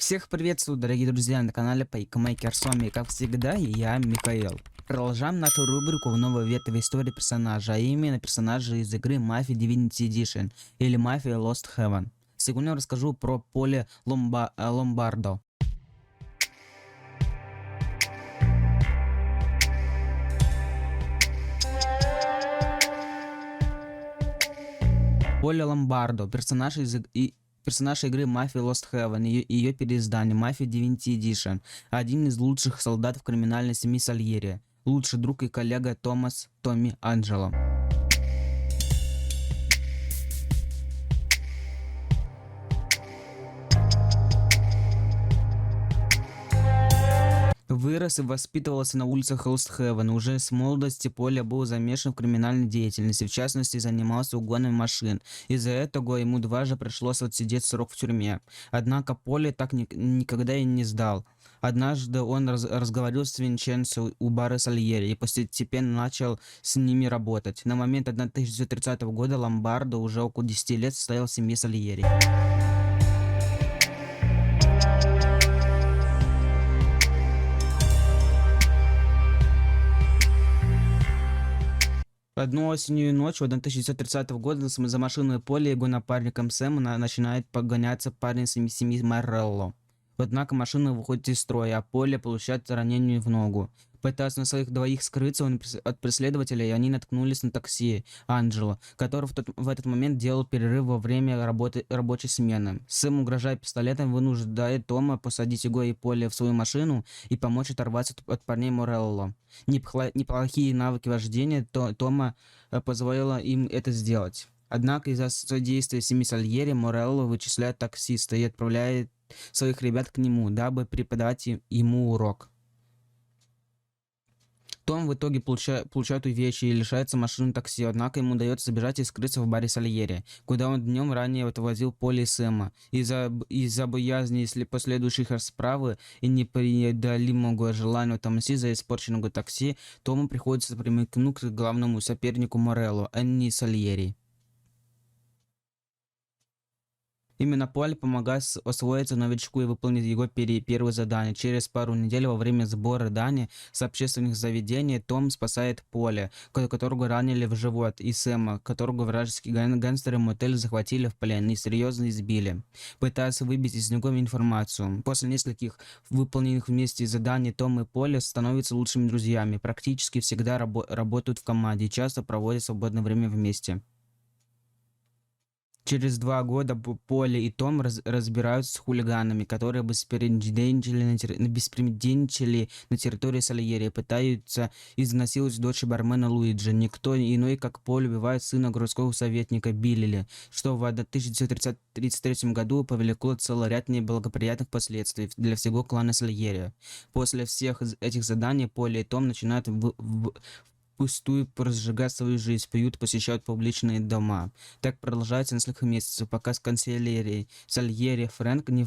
Всех приветствую, дорогие друзья, на канале Пайкамейкер. С вами, как всегда, я, Михаил. Продолжаем нашу рубрику в новой ветви истории персонажа, а именно персонажи из игры Mafia Divinity Edition или Mafia Lost Heaven. Сегодня я расскажу про Поле Ломбардо. Поле Ломбардо, персонаж игры Mafia Lost Heaven и ее переиздание Mafia Divinity Edition, один из лучших солдатов криминальной семьи Сальери, лучший друг и коллега Томми Анджело. Вырос и воспитывался на улицах Лост-Хевена. Уже с молодости Поле был замешан в криминальной деятельности, в частности, занимался угоном машин. Из-за этого ему дважды пришлось отсидеть срок в тюрьме. Однако Поле так никогда и не сдал. Однажды он разговаривал с Винченцо у бара Сальери и постепенно начал с ними работать. На момент 1930 года Ломбардо уже около 10 лет состоял в семье Сальери. Одну осеннюю ночью 1930 года за машиной Поля и его напарником Сэма начинает погоняться парень из семьи Морелло. Однако машина выходит из строя, а Поле получает ранение в ногу. Пытаясь на своих двоих скрыться от преследователей, они наткнулись на такси Анджело, который в этот момент делал перерыв во время рабочей смены. Сэм, угрожая пистолетом, вынуждает Тома посадить его и Поле в свою машину и помочь оторваться от парней Морелло. Неплохие навыки вождения Тома позволило им это сделать. Однако из-за содействия семьи Сальери Морелло вычисляет таксиста и отправляет своих ребят к нему, дабы преподать ему урок. Том в итоге получает увечья и лишается машины такси, однако ему удается забежать и скрыться в баре Сальери, куда он днем ранее отвозил Поле и Сэма. Из-за боязни последующих расправы и непреодолимого желания отомстить за испорченного такси, Тому приходится примыкнуть к главному сопернику Морелло, Энни Сальери. Именно Поле помогает освоиться новичку и выполнить его первое задание. Через пару недель во время сбора дани с общественных заведений Том спасает Поле, которого ранили в живот, и Сэма, которого вражеские гангстеры мотель захватили в плен и серьезно избили, пытаясь выбить из него информацию. После нескольких выполненных вместе заданий Том и Поле становятся лучшими друзьями, практически всегда работают в команде и часто проводят свободное время вместе. Через 2 года Поле и Том разбираются с хулиганами, которые беспредельничали на территории Сальери и пытаются изнасиловать дочь бармена Луиджи. Никто иной, как Поле, убивает сына городского советника Билли, что в 1933 году повлекло целый ряд неблагоприятных последствий для всего клана Сальери. После всех этих заданий Поле и Том начинают пустую разжигать свою жизнь, пьют, посещают публичные дома. Так продолжается несколько месяцев, пока с канцелярией Сальери Фрэнк не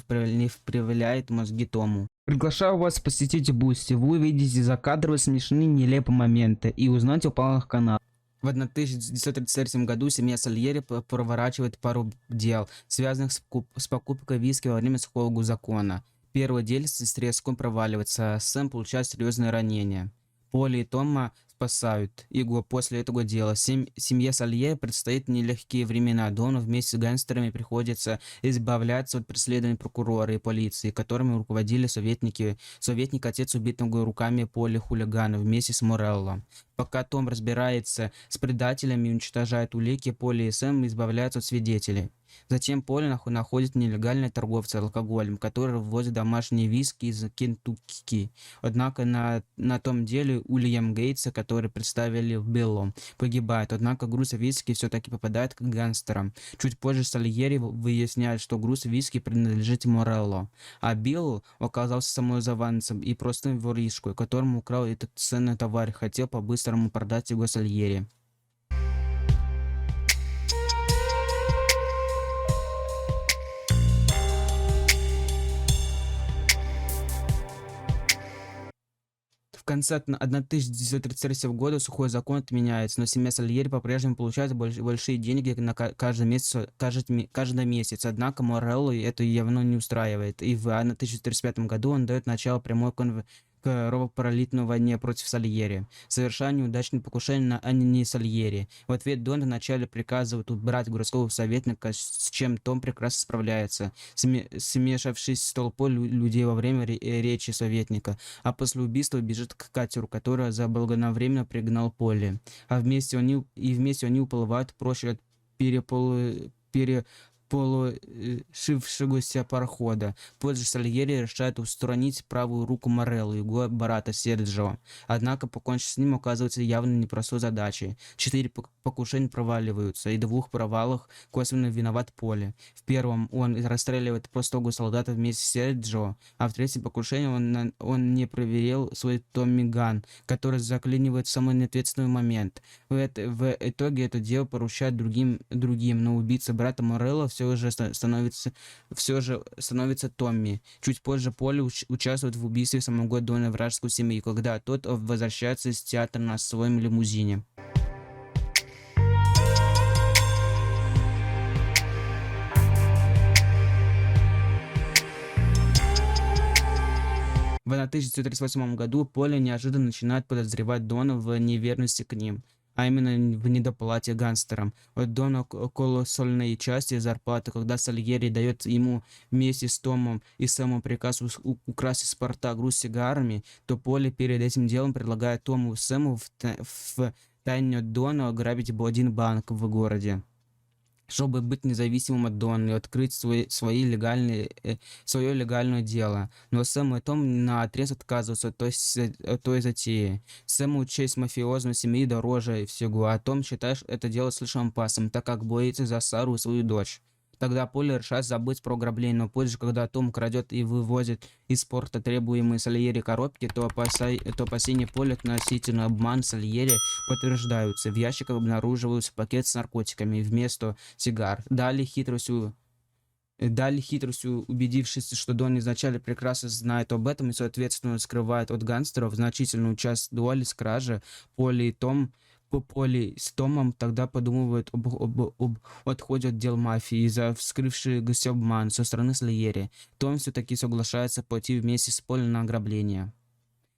вправляет мозги Тому. Приглашаю вас посетить Бусти. Вы увидите закадровые смешные нелепые моменты и узнаете о планах канала. В 1933 году семья Сальери проворачивает пару дел, связанных с покупкой виски во время сухого закона. Первое дело с треском проваливается, а Сэм получает серьезные ранения. Поле и Тома спасают его после этого дела. Семье Сальери предстоит нелегкие времена. Дону вместе с гангстерами приходится избавляться от преследований прокурора и полиции, которыми руководили советник отец убитого руками Поле хулигана вместе с Морелло. Пока Том разбирается с предателями и уничтожает улики, Поле и Сэм избавляются от свидетелей. Затем Поле находит нелегального торговца алкоголем, который ввозит домашние виски из Кентукки. Однако на том деле Уильям Гейтса, который представили в Биллу, погибает. Однако груз виски все-таки попадает к гангстерам. Чуть позже Сальери выясняет, что груз виски принадлежит Морелло, а Билл оказался самозванцем и простым воришкой, которому украл этот ценный товар и хотел по-быстрому продать его Сальери. В конце 1933 года сухой закон отменяется, но семья Сальери по-прежнему получает большие деньги на каждый месяц. Однако Морелло это явно не устраивает, и в 1935 году он дает начало прямой кровопролитной войне против Сальери, совершая неудачное покушение на Анни Сальери. В ответ Дон вначале приказывает убрать городского советника, с чем Том прекрасно справляется, смешавшись с толпой людей во время речи советника, а после убийства бежит к катеру, который заблаговременно пригнал Полли. Вместе они уплывают прочь от полушившегося парохода. Позже Сальери решает устранить правую руку Морелло, его брата Серджио. Однако покончить с ним оказывается явно непростой задачей. 4 покушения проваливаются, и в 2 провалах косвенно виноват Полли. В первом он расстреливает простого солдата вместе с Серджио, а в 3-м покушении он не проверил свой Томми Ган, который заклинивает в самый неответственный момент. В итоге это дело поручают другим, но убийца брата Морелло все же становится Томми. Чуть позже Полли участвует в убийстве самого Дона вражеской семьи, когда тот возвращается из театра на своем лимузине. В 1938 году Полли неожиданно начинает подозревать Дона в неверности к ним, а именно в недоплате гангстерам. От Дона колоссальной части зарплаты, когда Сальери дает ему вместе с Томом и Сэмом приказ украсить Спарта груз сигарами, то Полли перед этим делом предлагает Тому и Сэму в тайне от Дона ограбить один банк в городе, чтобы быть независимым от Дона и открыть свое легальное дело. Но Сэм и Том наотрез отказываются от той затеи. Сэму честь мафиозной семьи дороже всего, а Том считает это дело слишком опасным, так как боится за Сару и свою дочь. Тогда Полли решает забыть про ограбление, но позже, когда Том крадет и вывозит из порта требуемые Сальери коробки, то опасения Полли относительно обман Сальери подтверждаются. В ящиках обнаруживаются пакет с наркотиками вместо сигар. Далее хитростью убедившись, что Дон изначально прекрасно знает об этом и, соответственно, скрывает от гангстеров значительную часть доли с кражи, Полли с Томом тогда подумывают об отходе от дел мафии из-за вскрывшегося обмана со стороны Сальери. Том все-таки соглашается пойти вместе с Полли на ограбление.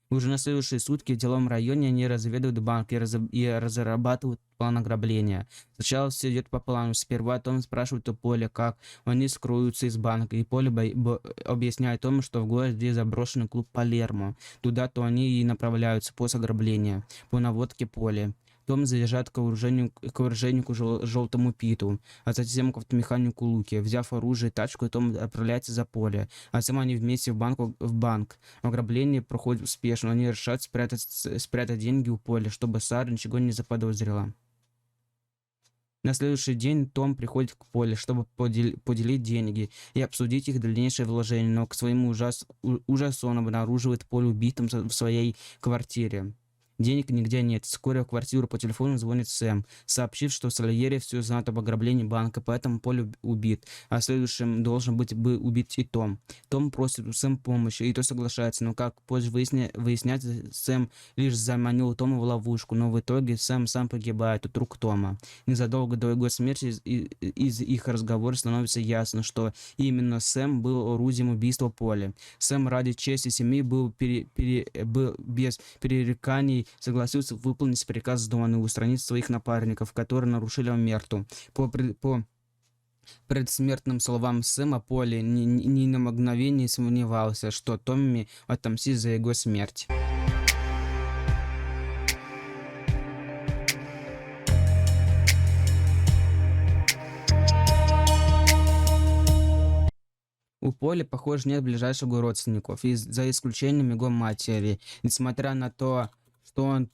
Уже на следующие сутки в деловом районе они разведывают банк и разрабатывают план ограбления. Сначала все идет по плану. Сперва Том спрашивает у Полли, как они скроются из банка, и Полли объясняет Тому, что в городе заброшенный клуб Палермо. Туда-то они и направляются после ограбления, по наводке Полли. Том заезжает к оружейнику Желтому Питу, а затем к автомеханику Луке. Взяв оружие и тачку, Том отправляется за Поле, а затем они вместе в банк. Ограбление проходит успешно, они решают спрятать деньги у Поля, чтобы Сара ничего не заподозрила. На следующий день Том приходит к Полли, чтобы поделить деньги и обсудить их дальнейшее вложение, но к своему ужасу он обнаруживает Полли убитым в своей квартире. Денег нигде нет. Вскоре в квартиру по телефону звонит Сэм, сообщив, что Сальери все знает об ограблении банка, поэтому Полли убит, а следующим должен быть убит и Том. Том просит у Сэм помощи, и тот соглашается, но как позже выясняется, Сэм лишь заманил Тома в ловушку, но в итоге Сэм сам погибает от рук Тома. Незадолго до его смерти из их разговора становится ясно, что именно Сэм был орудием убийства Полли. Сэм ради чести семьи был без перереканий согласился выполнить приказ Дона и устранить своих напарников, которые нарушили омерту. По предсмертным словам Сэма, Полли ни на мгновение не сомневался, что Томми отомстит за его смерть. У Полли, похоже, нет ближайших родственников, за исключением его матери, несмотря на то, что он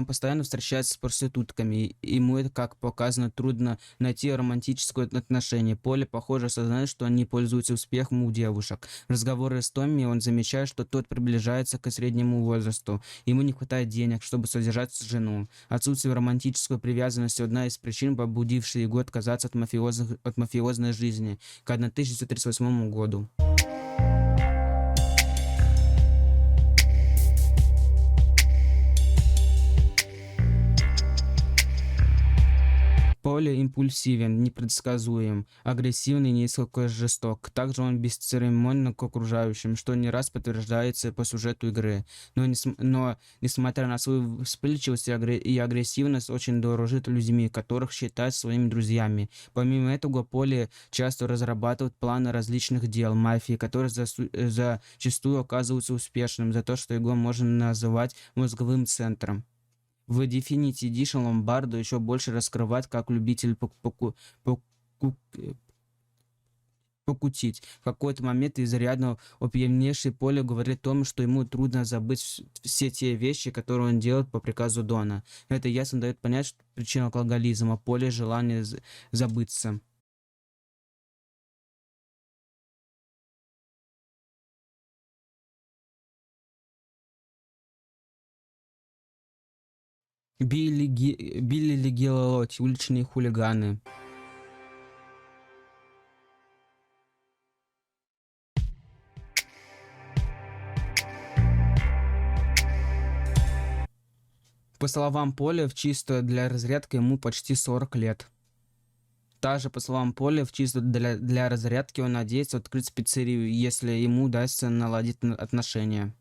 постоянно встречается с проститутками. Ему это, как показано, трудно найти романтическое отношение. Полли, похоже, осознает, что они пользуются успехом у девушек. В разговоре с Томми он замечает, что тот приближается к среднему возрасту. Ему не хватает денег, чтобы содержать жену. Отсутствие романтической привязанности – одна из причин, побудивших его отказаться от мафиозной жизни к 1938 году. Поле импульсивен, непредсказуем, агрессивный и несколько жесток. Также он бесцеремонен к окружающим, что не раз подтверждается по сюжету игры. Но несмотря на свою вспыльчивость и агрессивность, очень дорожит людьми, которых считает своими друзьями. Помимо этого, Поле часто разрабатывает планы различных дел мафии, которые зачастую оказываются успешным за то, что его можно называть мозговым центром. В Definite Edition Ломбардо еще больше раскрывает как любитель поку- покутить. В какой-то момент изрядно опьяневший Поле говорит о том, что ему трудно забыть все те вещи, которые он делает по приказу Дона. Это ясно дает понять, что причина алкоголизма, Поле желание забыться. Билли Легиолоти, уличные хулиганы. По словам Поля, в чисто для разрядки ему почти 40 лет. Также, по словам Поля, в чисто для разрядки он надеется открыть пиццерию, если ему удастся наладить отношения.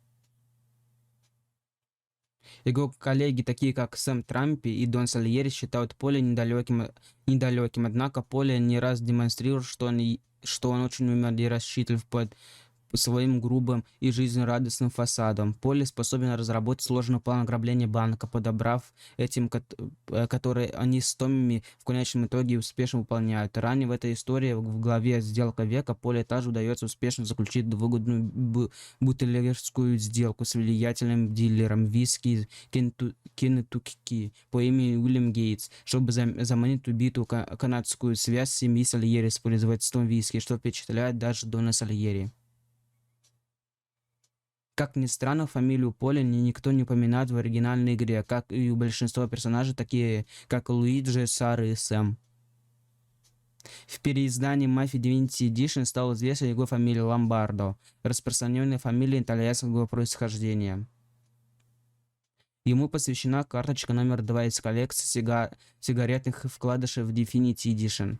Его коллеги, такие как Сэм Трампи и Дон Сальери, считают Поля недалеким, однако Поля не раз демонстрирует, что он очень умен и рассчитлив под своим грубым и жизнерадостным фасадом. Поле способен разработать сложный план ограбления банка, подобрав который они с Томми в конечном итоге успешно выполняют. Ранее в этой истории в главе «Сделка века» Поле также удается успешно заключить выгодную бутылерскую сделку с влиятельным дилером виски Кентукки по имени Уильям Гейтс, чтобы заманить убитую канадскую связь семьи Сальери с производством виски, что впечатляет даже Дона Сальери. Как ни странно, фамилию Поля никто не упоминает в оригинальной игре, как и у большинства персонажей, такие как Луиджи, Сара и Сэм. В переиздании Mafia Divinity Edition стала известна его фамилия Ломбардо, распространенная фамилия итальянского происхождения. Ему посвящена карточка номер 2 из коллекции сигаретных вкладышей в Definity Edition.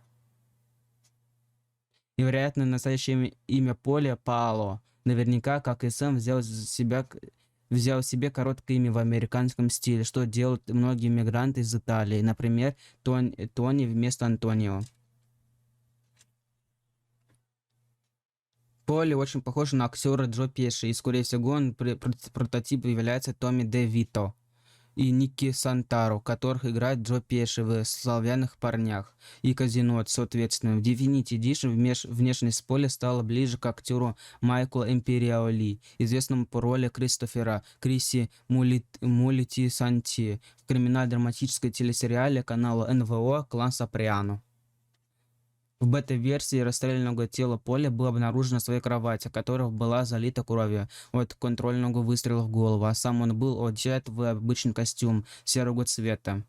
И, вероятно, настоящее имя Поля Паоло. Наверняка, как и Сэм, взял себе короткое имя в американском стиле, что делают многие мигранты из Италии. Например, Тони вместо Антонио. Поле очень похож на актера Джо Пеши, и, скорее всего, он прототип является Томми Де Вито и Ники Сантаро, которых играет Джо Пеши в «Славяных парнях» и «Казино», соответственно. В Definite Edition внешность Поля стала ближе к актеру Майкла Империоли, известному по роли Кристофера Криси Мулити Санти в криминально-драматической телесериале канала НВО «Клан Сопрано». В бета-версии расстрелянного тела Поля было обнаружено в своей кровати, которая была залита кровью от контрольного выстрела в голову, а сам он был одет в обычный костюм серого цвета.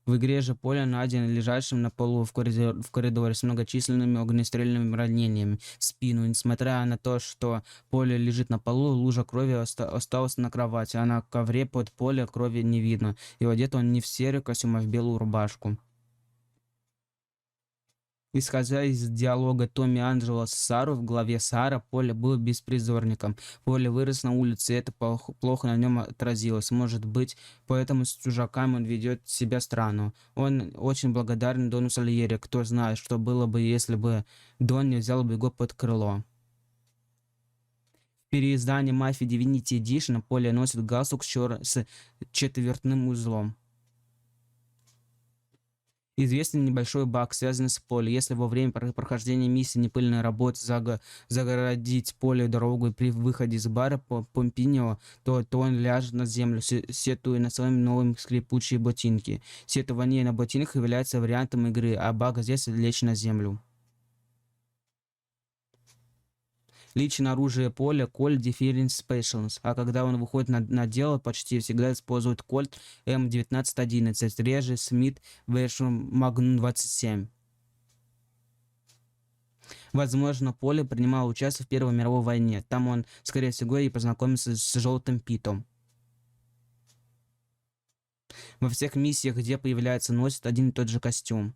В игре же Поля найден лежащим на полу в коридоре с многочисленными огнестрельными ранениями в спину. Несмотря на то, что Поле лежит на полу, лужа крови осталась на кровати, а на ковре под Поле крови не видно, и одет он не в серый костюм, а в белую рубашку. Исходя из диалога Томми Анджело с Сару в главе Сара, Поле был беспризорником. Поле вырос на улице, и это плохо на нем отразилось. Может быть, поэтому с чужаками он ведет себя странно. Он очень благодарен Дону Сальери. Кто знает, что было бы, если бы Дон не взял бы его под крыло. В переиздании Mafia Divinity Edition Поле носит галстук с четвертным узлом. Известен небольшой баг, связанный с Поле. Если во время прохождения миссии непыльной работы загородить Поле дорогу при выходе из бара Помпиньо, то он ляжет на землю, сетуя на свои новые скрипучие ботинки. Сетование на ботинках является вариантом игры, а баг здесь лечь на землю. Личное оружие Поля — Colt Different Specials, а когда он выходит на дело, почти всегда использует Colt М1911, реже Smith Wesson Magnum 27. Возможно, Поле принимал участие в Первой мировой войне. Там он, скорее всего, и познакомился с Желтым Питом. Во всех миссиях, где появляется, носит один и тот же костюм.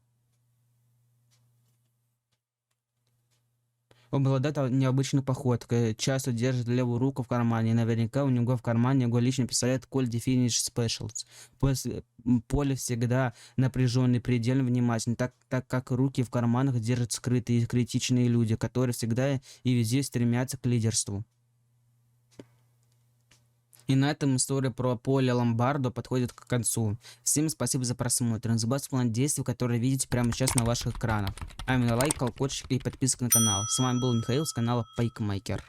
Он обладает необычной походкой, часто держит левую руку в кармане, и наверняка у него в кармане его личный пистолет Colt Definish Specials. Поле всегда напряженный, предельно внимательный, так как руки в карманах держат скрытые и критичные люди, которые всегда и везде стремятся к лидерству. И на этом история про Поле Ломбардо подходит к концу. Всем спасибо за просмотр. Не забывайте план действий, который видите прямо сейчас на ваших экранах. А именно лайк, колокольчик и подписка на канал. С вами был Михаил с канала Пайкмейкер.